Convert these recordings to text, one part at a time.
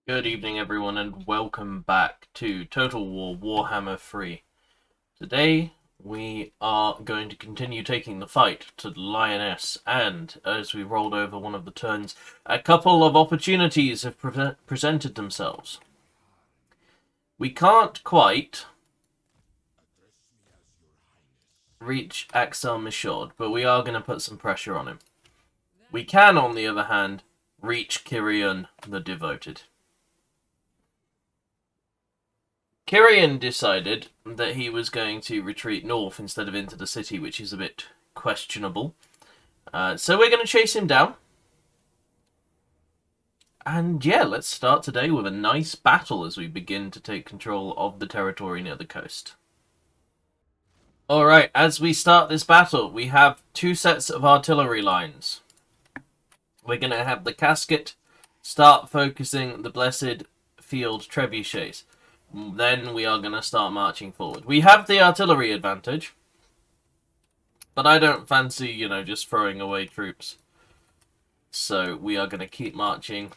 Good evening, everyone, and welcome back to Total War Warhammer 3. Today, we are going to continue taking the fight to the Lyonesse, and as we rolled over one of the turns, a couple of opportunities have presented themselves. We can't quite reach Axel Michaud, but we are going to put some pressure on him. We can, on the other hand, reach Kyrian the Devoted. Kyrian decided that he was going to retreat north instead of into the city, which is a bit questionable. So we're going to chase him down. And yeah, let's start today with a nice battle as we begin to take control of the territory near the coast. Alright, as we start this battle, we have two sets of artillery lines. We're going to have the casket start focusing the blessed field trebuchets. Then we are going to start marching forward. We have the artillery advantage, but I don't fancy, just throwing away troops. So we are going to keep marching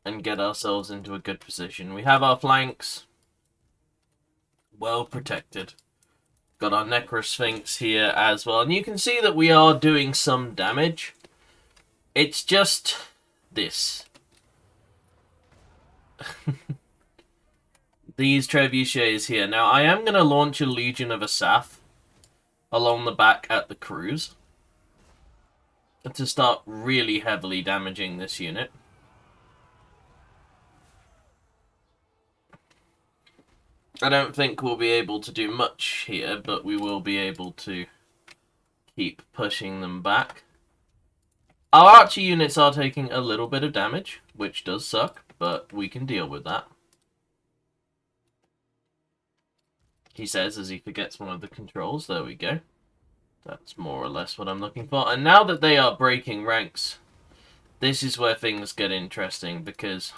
and get ourselves into a good position. We have our flanks well protected. Got our Necrosphinx here as well. And you can see that we are doing some damage. It's just this. These trebuchets here. Now, I am going to launch a Legion of Asaph along the back at the cruise to start really heavily damaging this unit. I don't think we'll be able to do much here, but we will be able to keep pushing them back. Our archer units are taking a little bit of damage, which does suck, but we can deal with that. He says as he forgets one of the controls. There we go. That's more or less what I'm looking for. And now that they are breaking ranks, this is where things get interesting, because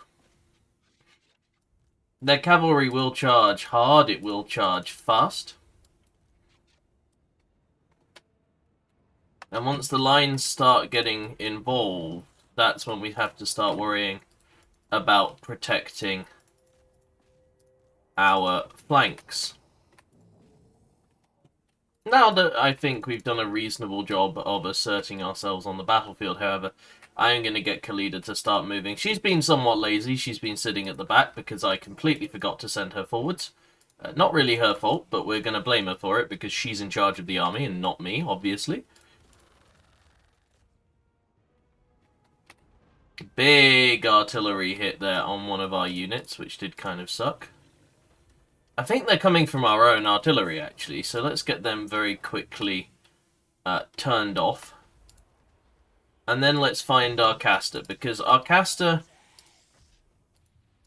their cavalry will charge hard, it will charge fast. And once the lines start getting involved, that's when we have to start worrying about protecting our flanks. Now that I think we've done a reasonable job of asserting ourselves on the battlefield, however, I am going to get Khalida to start moving. She's been somewhat lazy. She's been sitting at the back because I completely forgot to send her forwards. Not really her fault, but we're going to blame her for it because she's in charge of the army and not me, obviously. Big artillery hit there on one of our units, which did kind of suck. I think they're coming from our own artillery, actually, so let's get them very quickly turned off. And then let's find our caster, because our caster,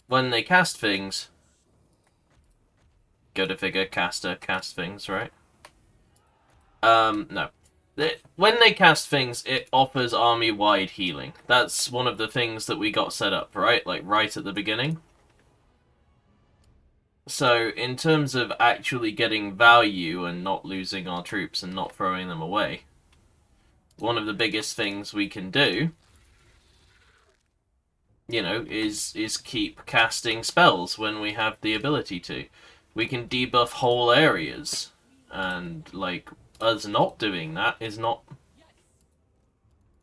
when they cast things, go to figure, caster, cast things, right? No. When they cast things, it offers army-wide healing. That's one of the things that we got set up, right? Like, right at the beginning. So, in terms of actually getting value and not losing our troops and not throwing them away, one of the biggest things we can do, is keep casting spells when we have the ability to. We can debuff whole areas, and, us not doing that is not,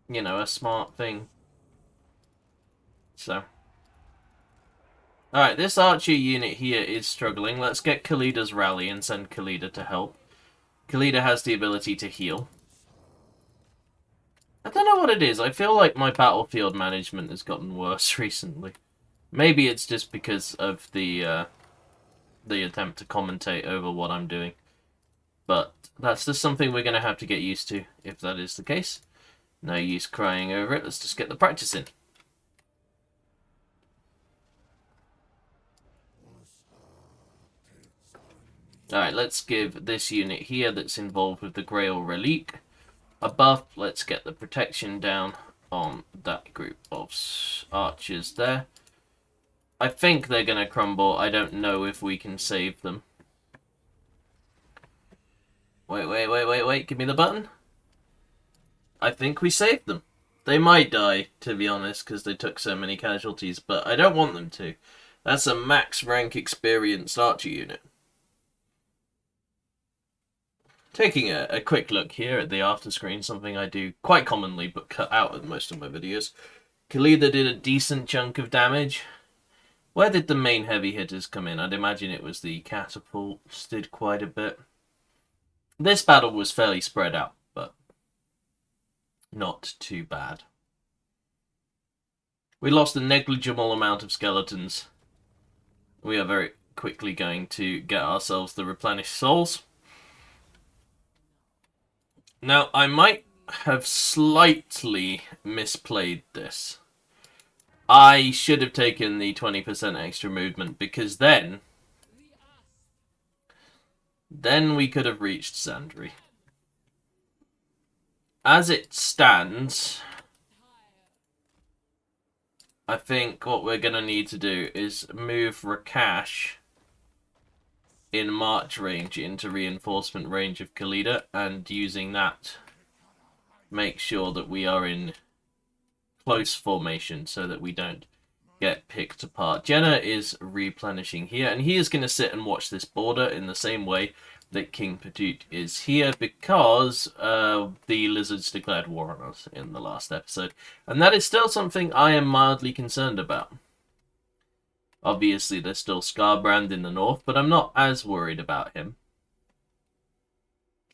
a smart thing. So... Alright, this archer unit here is struggling. Let's get Khalida's rally and send Khalida to help. Khalida has the ability to heal. I don't know what it is. I feel like my battlefield management has gotten worse recently. Maybe it's just because of the attempt to commentate over what I'm doing. But that's just something we're going to have to get used to, if that is the case. No use crying over it. Let's just get the practice in. Alright, let's give this unit here that's involved with the Grail Relique a buff. Let's get the protection down on that group of archers there. I think they're going to crumble. I don't know if we can save them. Wait. Give me the button. I think we saved them. They might die, to be honest, because they took so many casualties, but I don't want them to. That's a max rank experienced archer unit. Taking a quick look here at the after screen, something I do quite commonly but cut out in most of my videos. Khalida did a decent chunk of damage. Where did the main heavy hitters come in? I'd imagine it was the catapults did quite a bit. This battle was fairly spread out, but not too bad. We lost a negligible amount of skeletons. We are very quickly going to get ourselves the replenished souls. Now, I might have slightly misplayed this. I should have taken the 20% extra movement, because then we could have reached Sandry. As it stands, I think what we're going to need to do is move Rakash in march range into reinforcement range of Khalida, and using that make sure that we are in close formation so that we don't get picked apart. Jenna is replenishing here, and he is going to sit and watch this border in the same way that King Petute is here, because the lizards declared war on us in the last episode, and that is still something I am mildly concerned about. Obviously, there's still Scarbrand in the north, but I'm not as worried about him.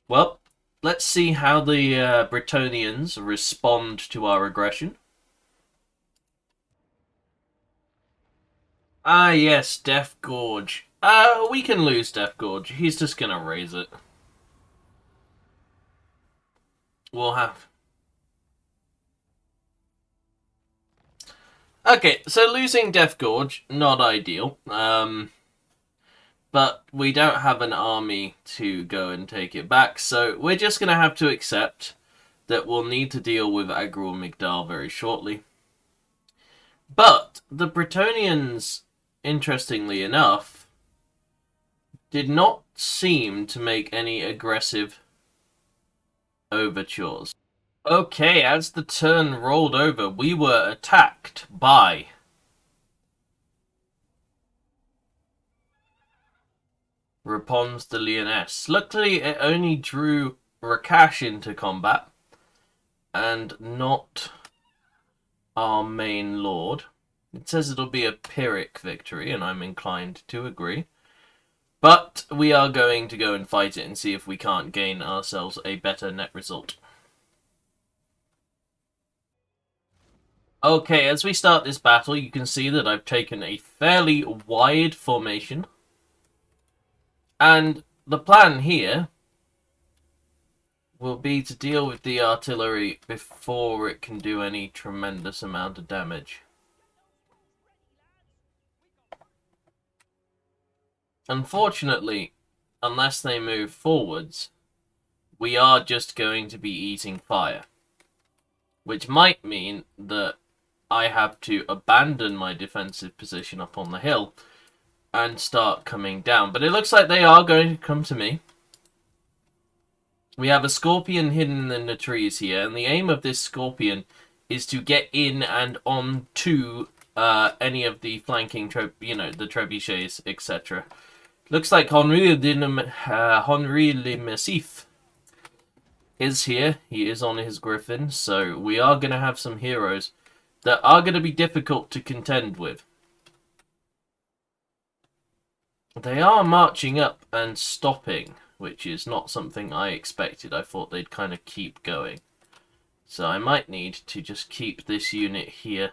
Well, let's see how the Bretonnians respond to our aggression. Ah, yes, Death Gorge. We can lose Death Gorge. He's just gonna raise it. We'll have... Okay, so losing Death Gorge, not ideal. But we don't have an army to go and take it back, so we're just going to have to accept that we'll need to deal with Agrul Migdal very shortly. But the Bretonnians, interestingly enough, did not seem to make any aggressive overtures. Okay, as the turn rolled over, we were attacked by Réponse de Lyonesse. Luckily, it only drew Rakash into combat, and not our main lord. It says it'll be a Pyrrhic victory, and I'm inclined to agree. But we are going to go and fight it and see if we can't gain ourselves a better net result. Okay, as we start this battle, you can see that I've taken a fairly wide formation. And the plan here will be to deal with the artillery before it can do any tremendous amount of damage. Unfortunately, unless they move forwards, we are just going to be eating fire. Which might mean that I have to abandon my defensive position up on the hill and start coming down. But it looks like they are going to come to me. We have a scorpion hidden in the trees here, and the aim of this scorpion is to get in and onto any of the flanking, the trebuchets, etc. Looks like Henri Le Massif is here. He is on his griffin, so we are going to have some heroes that are going to be difficult to contend with. They are marching up and stopping, which is not something I expected. I thought they'd kind of keep going. So I might need to just keep this unit here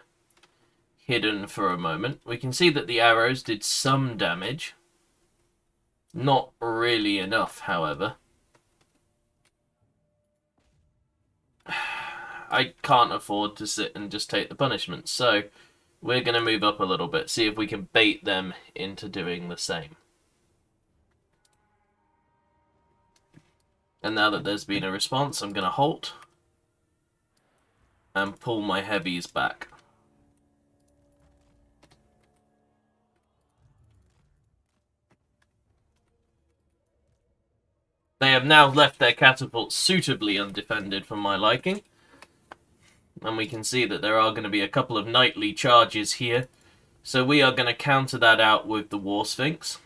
hidden for a moment. We can see that the arrows did some damage. Not really enough, however. I can't afford to sit and just take the punishment, so we're going to move up a little bit, see if we can bait them into doing the same. And now that there's been a response, I'm going to halt and pull my heavies back. They have now left their catapults suitably undefended for my liking. And we can see that there are going to be a couple of knightly charges here. So we are going to counter that out with the War Sphinx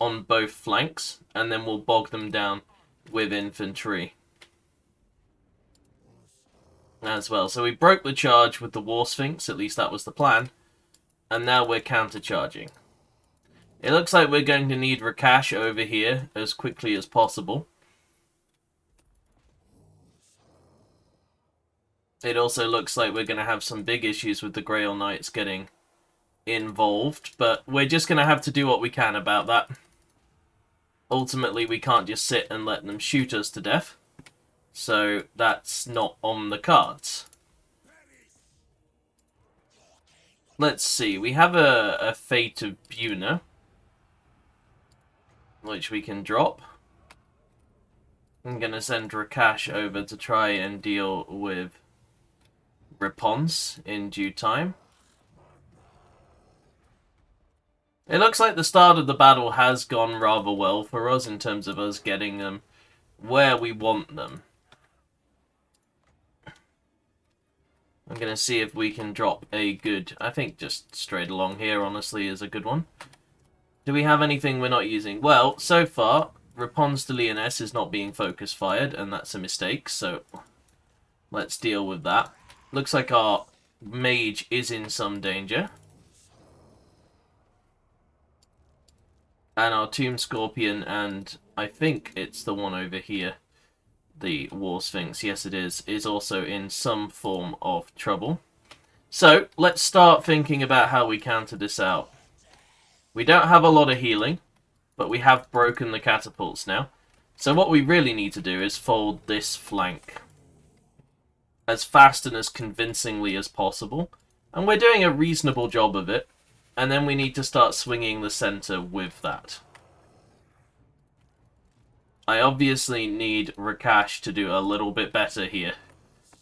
on both flanks, and then we'll bog them down with infantry as well. So we broke the charge with the War Sphinx, at least that was the plan, and now we're counter-charging. It looks like we're going to need Rakash over here as quickly as possible. It also looks like we're going to have some big issues with the Grail Knights getting involved, but we're just going to have to do what we can about that. Ultimately, we can't just sit and let them shoot us to death, so that's not on the cards. Let's see, we have a Fate of Buna, which we can drop. I'm going to send Rakash over to try and deal with Response in due time. It looks like the start of the battle has gone rather well for us in terms of us getting them where we want them. I'm going to see if we can drop a good... I think just straight along here, honestly, is a good one. Do we have anything we're not using? Well, so far, Response to Lyonesse is not being focus fired, and that's a mistake, so let's deal with that. Looks like our mage is in some danger. And our Tomb Scorpion, and I think it's the one over here, the War Sphinx, yes it is also in some form of trouble. So, let's start thinking about how we counter this out. We don't have a lot of healing, but we have broken the catapults now. So what we really need to do is fold this flank as fast and as convincingly as possible. And we're doing a reasonable job of it. And then we need to start swinging the center with that. I obviously need Rakash to do a little bit better here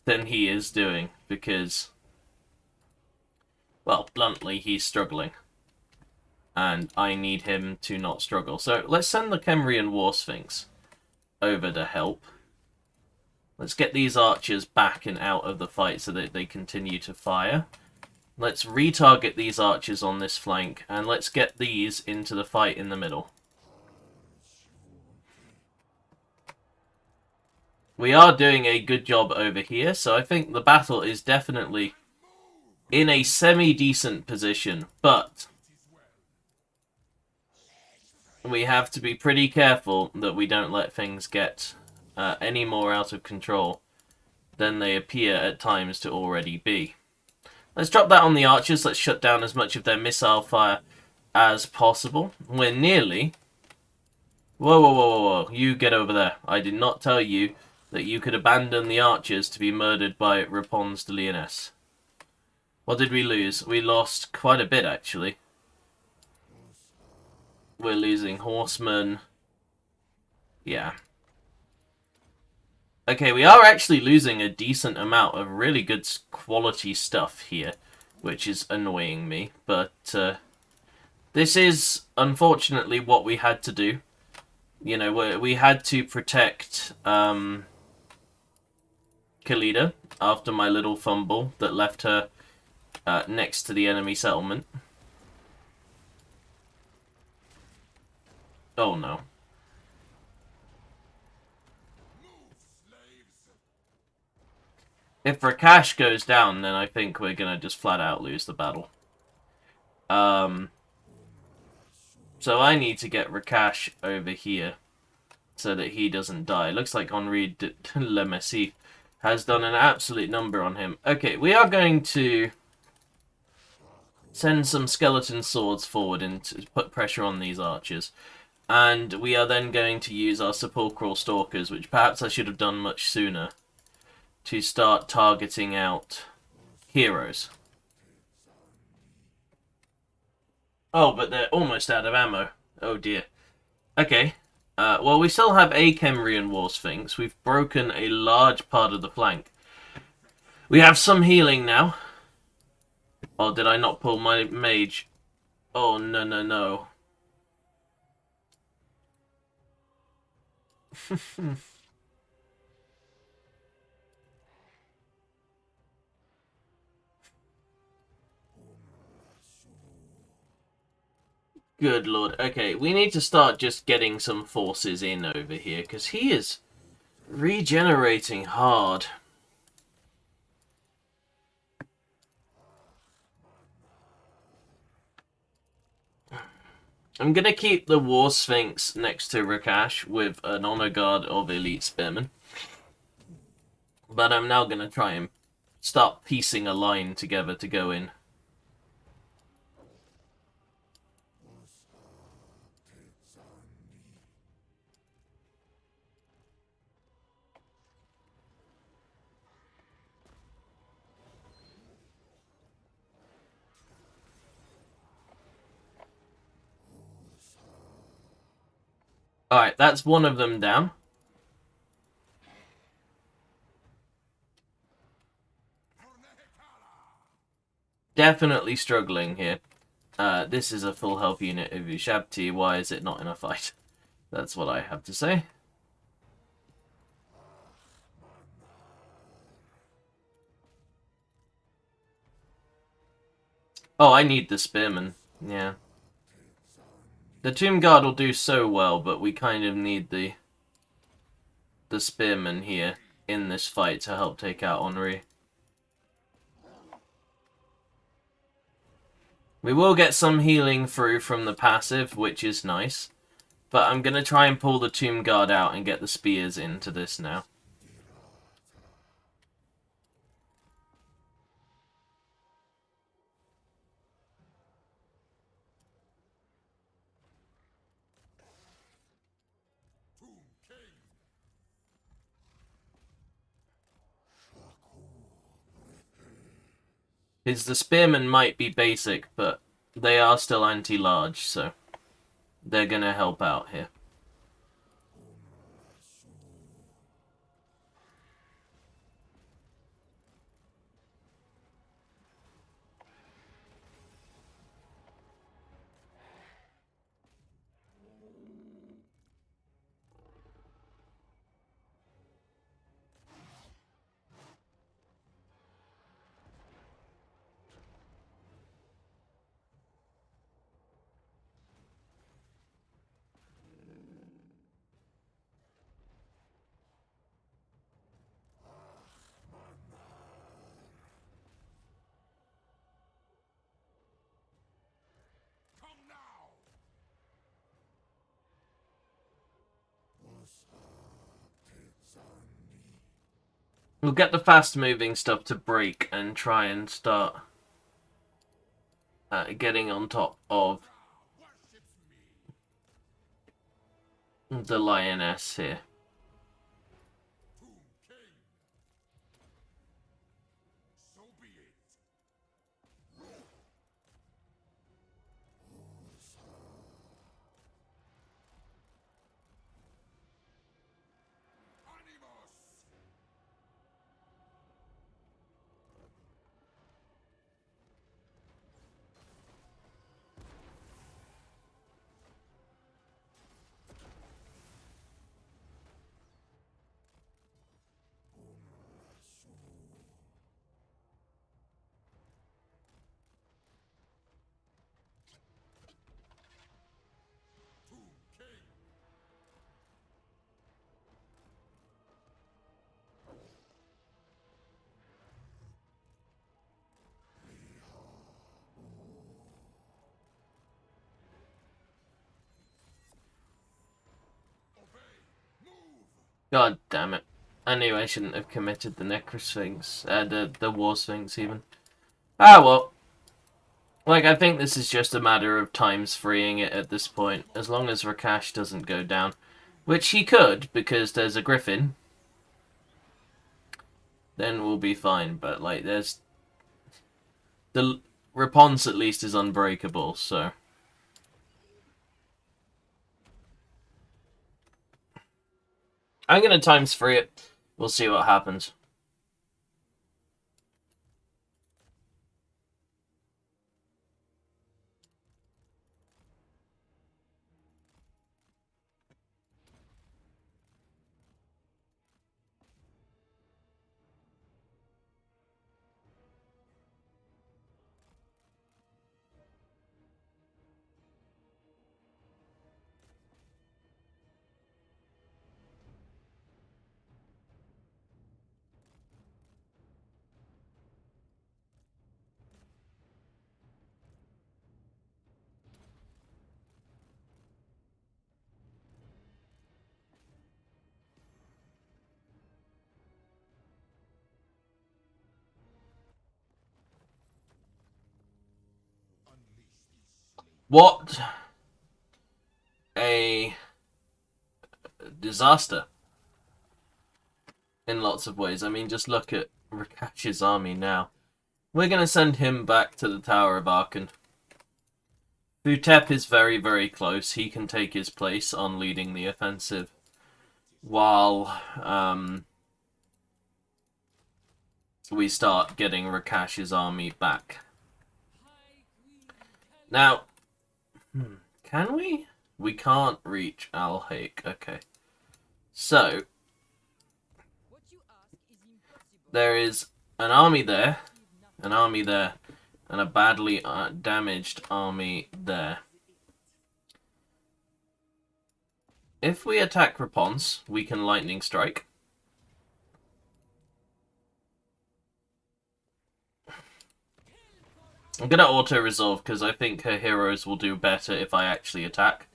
than he is doing, because, well, bluntly, he's struggling. And I need him to not struggle. So let's send the Kemrian War Sphinx over to help. Let's get these archers back and out of the fight so that they continue to fire. Let's retarget these archers on this flank, and let's get these into the fight in the middle. We are doing a good job over here, so I think the battle is definitely in a semi-decent position, but we have to be pretty careful that we don't let things get any more out of control than they appear at times to already be. Let's drop that on the archers. Let's shut down as much of their missile fire as possible. We're nearly... Whoa, whoa, whoa, whoa, whoa. You get over there. I did not tell you that you could abandon the archers to be murdered by Response to Lyonesse. What did we lose? We lost quite a bit, actually. We're losing horsemen. Yeah. Okay, we are actually losing a decent amount of really good quality stuff here, which is annoying me, but this is, unfortunately, what we had to do. You know, we had to protect Khalida after my little fumble that left her next to the enemy settlement. Oh no. If Rakash goes down, then I think we're going to just flat out lose the battle. So I need to get Rakash over here so that he doesn't die. Looks like Henri de la Messie has done an absolute number on him. Okay, we are going to send some skeleton swords forward and to put pressure on these archers. And we are then going to use our sepulchral stalkers, which perhaps I should have done much sooner, to start targeting out heroes. Oh, but they're almost out of ammo. Oh dear. Okay. Well, we still have a Kemrian War Sphinx. We've broken a large part of the flank. We have some healing now. Oh, did I not pull my mage? Oh, no, no, no. Good lord. Okay, we need to start just getting some forces in over here, because he is regenerating hard. I'm going to keep the War Sphinx next to Rakash with an Honor Guard of Elite Spearmen. But I'm now going to try and start piecing a line together to go in. Alright, that's one of them down. Definitely struggling here. This is a full health unit of Ushabti. Why is it not in a fight? That's what I have to say. Oh, I need the Spearman. Yeah. The Tomb Guard will do so well, but we kind of need the Spearman here in this fight to help take out Henri. We will get some healing through from the passive, which is nice. But I'm going to try and pull the Tomb Guard out and get the spears into this now. Because the Spearmen might be basic, but they are still anti-large, so they're going to help out here. We'll get the fast-moving stuff to break and try and start getting on top of the Lyonesse here. God damn it. I knew I shouldn't have committed the Necrosphinx, the War Sphinx even. Ah well. Like, I think this is just a matter of times freeing it at this point, as long as Rakash doesn't go down. Which he could, because there's a Griffin. Then we'll be fine, but like, there's... The Response at least is unbreakable, so... I'm gonna times free it. We'll see what happens. What a disaster in lots of ways. I mean, just look at Rakash's army now. We're going to send him back to the Tower of Arkan. Futep is very, very close. He can take his place on leading the offensive while we start getting Rakash's army back. Now, can we? We can't reach Al-Haik. Okay. So, there is an army there, an army there, and a badly damaged army there. If we attack Raponce, we can lightning strike. I'm going to auto-resolve because I think her heroes will do better if I actually attack.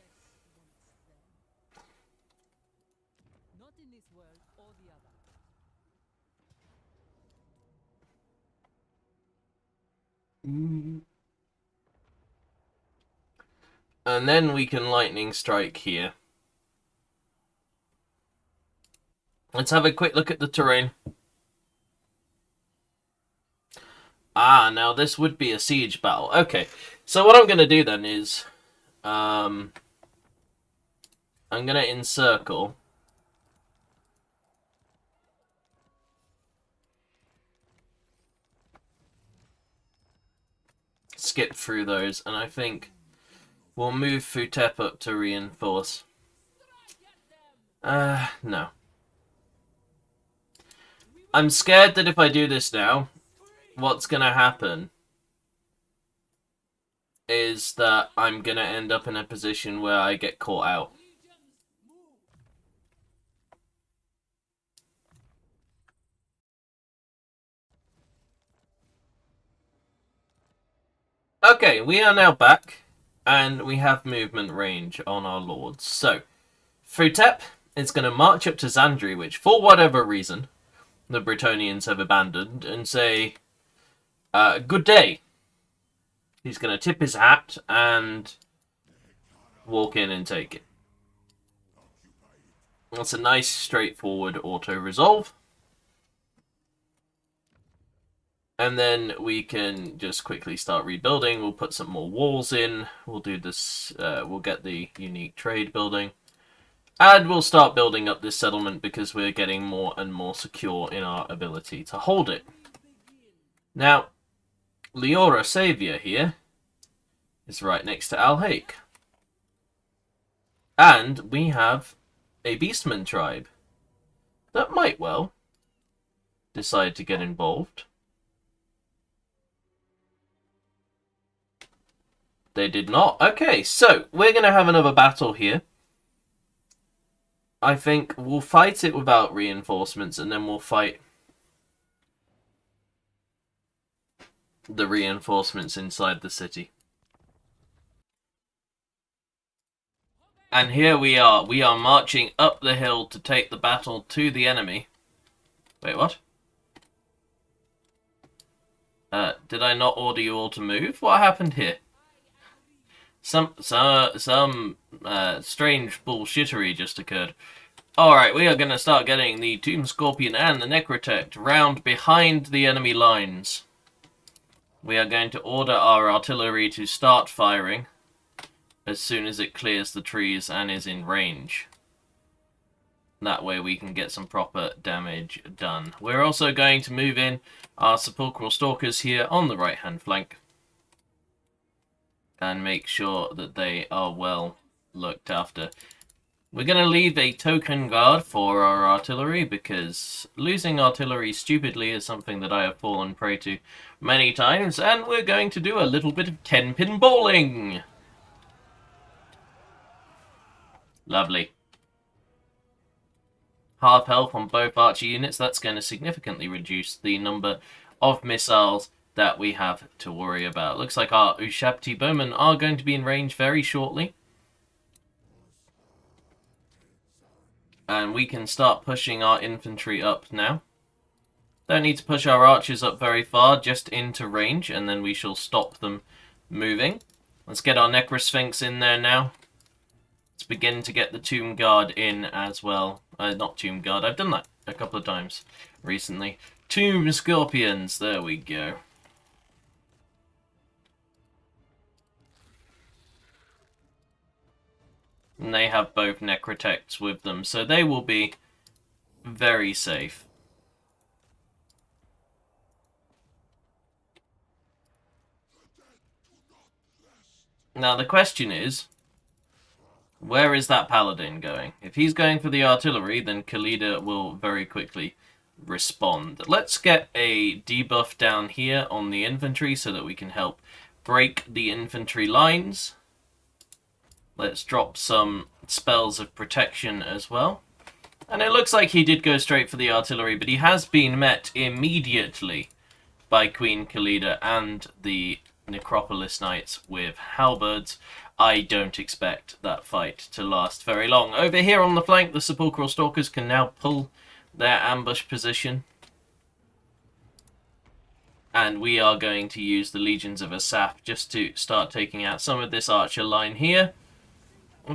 And then we can lightning strike here. Let's have a quick look at the terrain. Ah, now this would be a siege battle. Okay, so what I'm going to do then is... I'm going to encircle. Skip through those, and I think we'll move Futep up to reinforce. No. I'm scared that if I do this now, what's going to happen is that I'm going to end up in a position where I get caught out. Okay, we are now back, and we have movement range on our lords. So, Futep is going to march up to Zandri, which, for whatever reason, the Bretonnians have abandoned, and say, good day. He's going to tip his hat and walk in and take it. That's a nice, straightforward auto-resolve. And then we can just quickly start rebuilding. We'll put some more walls in. We'll do this. We'll get the unique trade building. And we'll start building up this settlement because we're getting more and more secure in our ability to hold it. Now, Leora Savior here is right next to Al-Haik. And we have a Beastman tribe that might well decide to get involved. They did not. Okay, so we're going to have another battle here. I think we'll fight it without reinforcements, and then we'll fight the reinforcements inside the city. And here we are. We are marching up the hill to take the battle to the enemy. Wait, what? Did I not order you all to move? What happened here? Some strange bullshittery just occurred. Alright, we are going to start getting the Tomb Scorpion and the Necrotect round behind the enemy lines. We are going to order our artillery to start firing as soon as it clears the trees and is in range. That way we can get some proper damage done. We're also going to move in our Sepulchral Stalkers here on the right-hand flank and make sure that they are well looked after. We're going to leave a token guard for our artillery because losing artillery stupidly is something that I have fallen prey to many times, and we're going to do a little bit of 10-pin bowling. Lovely. Half health on both archer units. That's going to significantly reduce the number of missiles that we have to worry about. Looks like our Ushabti bowmen are going to be in range very shortly. And we can start pushing our infantry up now. Don't need to push our archers up very far, just into range, and then we shall stop them moving. Let's get our Necrosphinx in there now. Let's begin to get the Tomb Guard in as well. Not Tomb Guard, I've done that a couple of times recently. Tomb Scorpions, there we go. And they have both Necrotects with them, so they will be very safe. Now the question is, where is that Paladin going? If he's going for the artillery, then Khalida will very quickly respond. Let's get a debuff down here on the infantry so that we can help break the infantry lines. Let's drop some spells of protection as well. And it looks like he did go straight for the artillery, but he has been met immediately by Queen Khalida and the Necropolis Knights with halberds. I don't expect that fight to last very long. Over here on the flank, the Sepulchral Stalkers can now pull their ambush position. And we are going to use the Legions of Asaph just to start taking out some of this archer line here.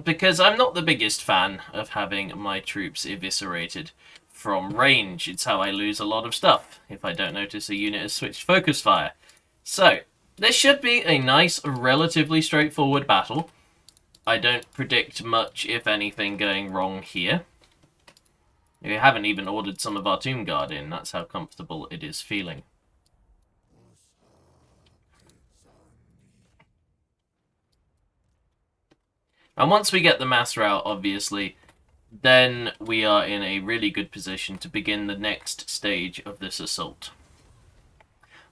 Because I'm not the biggest fan of having my troops eviscerated from range. It's how I lose a lot of stuff if I don't notice a unit has switched focus fire. So, this should be a nice, relatively straightforward battle. I don't predict much, if anything, going wrong here. We haven't even ordered some of our Tomb Guard in. That's how comfortable it is feeling. And once we get the mass rout, obviously, then we are in a really good position to begin the next stage of this assault.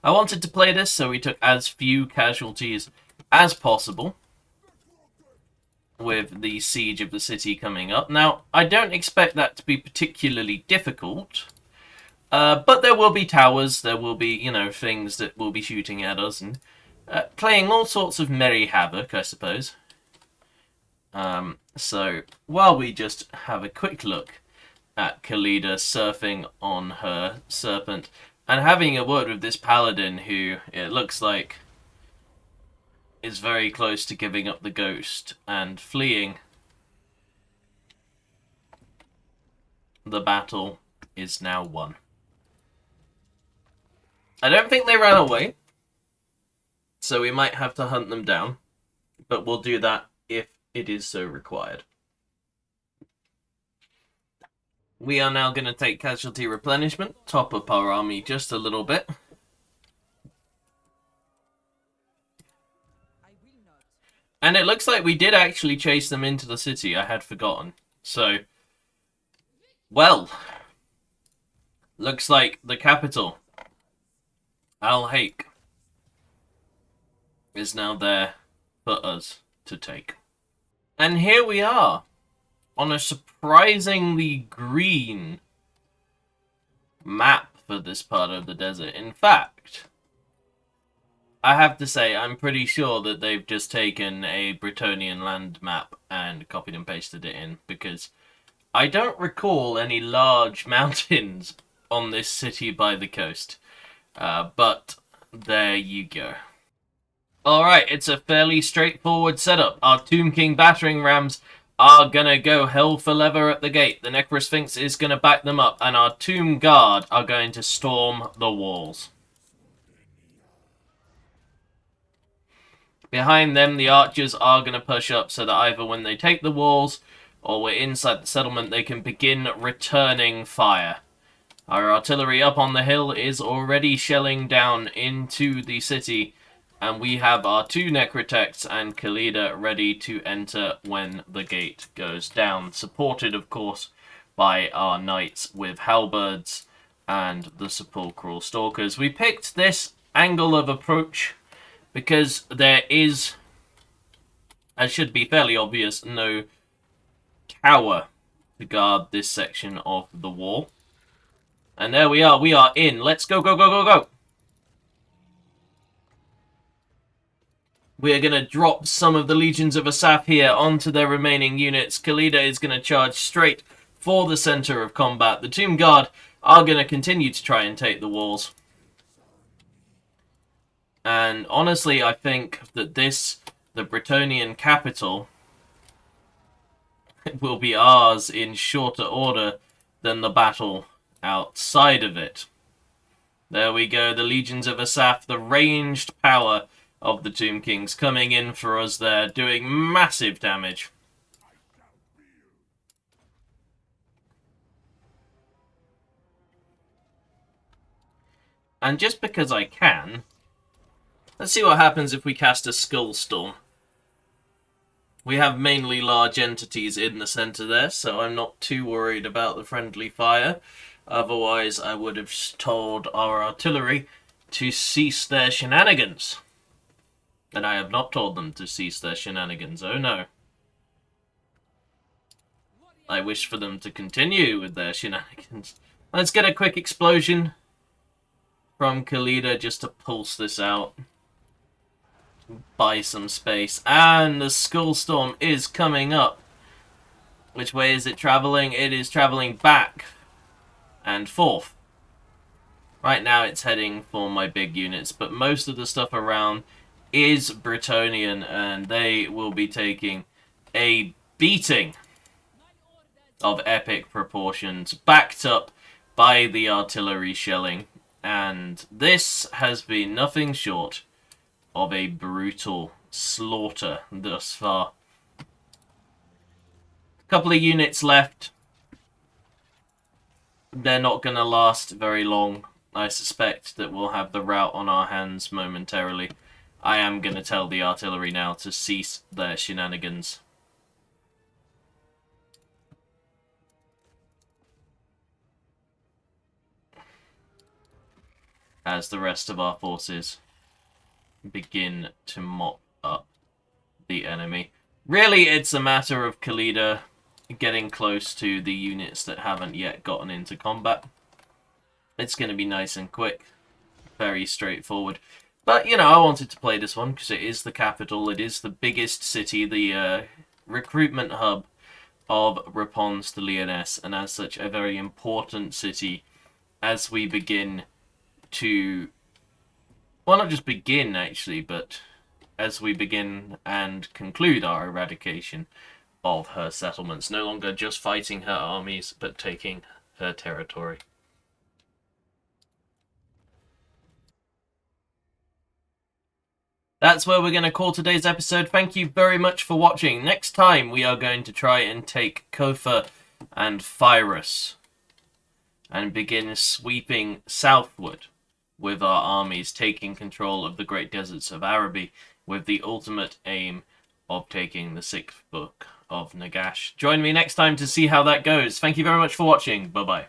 I wanted to play this so we took as few casualties as possible with the siege of the city coming up. Now, I don't expect that to be particularly difficult, but there will be towers, there will be, you know, things that will be shooting at us and playing all sorts of merry havoc, I suppose. So, while we just have a quick look at Khalida surfing on her serpent, and having a word with this paladin who, it looks like, is very close to giving up the ghost and fleeing, the battle is now won. I don't think they ran away, so we might have to hunt them down, but we'll do that if it is so required. We are now going to take casualty replenishment, top up our army just a little bit. And it looks like we did actually chase them into the city, I had forgotten. So, well, looks like the capital, Al-Haik, is now there for us to take. And here we are, on a surprisingly green map for this part of the desert. In fact, I have to say, I'm pretty sure that they've just taken a Bretonnian land map and copied and pasted it in, because I don't recall any large mountains on this city by the coast. But there you go. Alright, it's a fairly straightforward setup. Our Tomb King battering rams are gonna go hell for leather at the gate. The Necrosphinx is gonna back them up, and our Tomb Guard are going to storm the walls. Behind them, the archers are gonna push up so that either when they take the walls or we're inside the settlement, they can begin returning fire. Our artillery up on the hill is already shelling down into the city, and we have our two Necrotects and Khalida ready to enter when the gate goes down. Supported, of course, by our knights with halberds and the Sepulchral Stalkers. We picked this angle of approach because there is, as should be fairly obvious, no tower to guard this section of the wall. And there we are in. Let's go, go, go, go, go! We are going to drop some of the Legions of Asaph here onto their remaining units. Khalida is going to charge straight for the center of combat. The Tomb Guard are going to continue to try and take the walls. And honestly, I think that this the Bretonnian capital will be ours in shorter order than the battle outside of it. There we go, the legions of Asaph, the ranged power of the Tomb Kings coming in for us there, doing massive damage. And just because I can, let's see what happens if we cast a Skull Storm. We have mainly large entities in the center there, so I'm not too worried about the friendly fire. Otherwise, I would have told our artillery to cease their shenanigans. And I have not told them to cease their shenanigans, oh no. I wish for them to continue with their shenanigans. Let's get a quick explosion from Khalida just to pulse this out. Buy some space. And the Skull Storm is coming up. Which way is it traveling? It is traveling back and forth. Right now it's heading for my big units, but most of the stuff around is Bretonnian, and they will be taking a beating of epic proportions, backed up by the artillery shelling. And this has been nothing short of a brutal slaughter thus far. A couple of units left. They're not going to last very long. I suspect that we'll have the rout on our hands momentarily. I am going to tell the artillery now to cease their shenanigans. As the rest of our forces begin to mop up the enemy. Really, it's a matter of Khalida getting close to the units that haven't yet gotten into combat. It's going to be nice and quick. Very straightforward. But, you know, I wanted to play this one because it is the capital. It is the biggest city, the recruitment hub of Réponse to Lyonesse, and as such, a very important city as we begin to, well, not just begin actually, but as we begin and conclude our eradication of her settlements. No longer just fighting her armies, but taking her territory. That's where we're going to call today's episode. Thank you very much for watching. Next time, we are going to try and take Kofa and Phyrus and begin sweeping southward with our armies, taking control of the great deserts of Araby with the ultimate aim of taking the 6th book of Nagash. Join me next time to see how that goes. Thank you very much for watching. Bye-bye.